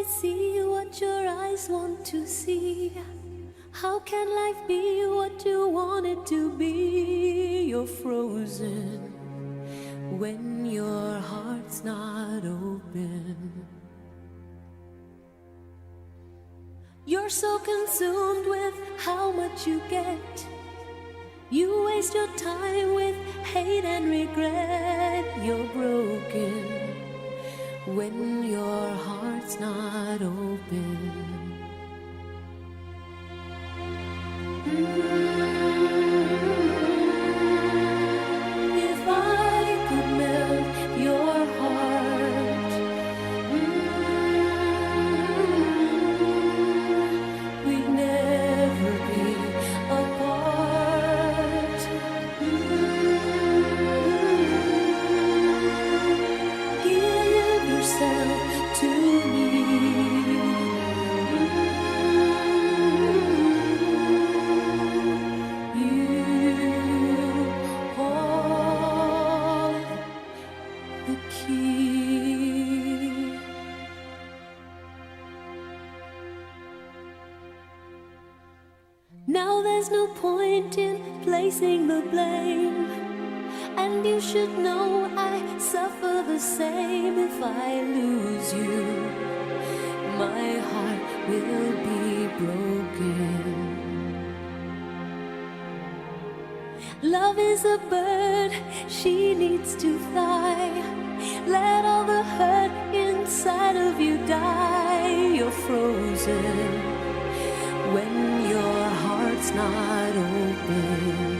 always see what your eyes want to see. How can life be what you want it to be? You're frozen when your heart's not open. You're so consumed with how much you get. You waste your time with hate and regret. You're broken when your heart's not open. If I could melt your heart, we'd never be apart. Give yourself to me. Now there's no point in placing the blame, and you should know I suffer the same. If I lose you, my heart will be broken. Love is a bird, she needs to fly. Let all the hurt inside of you die. You're frozen when your heart's not open.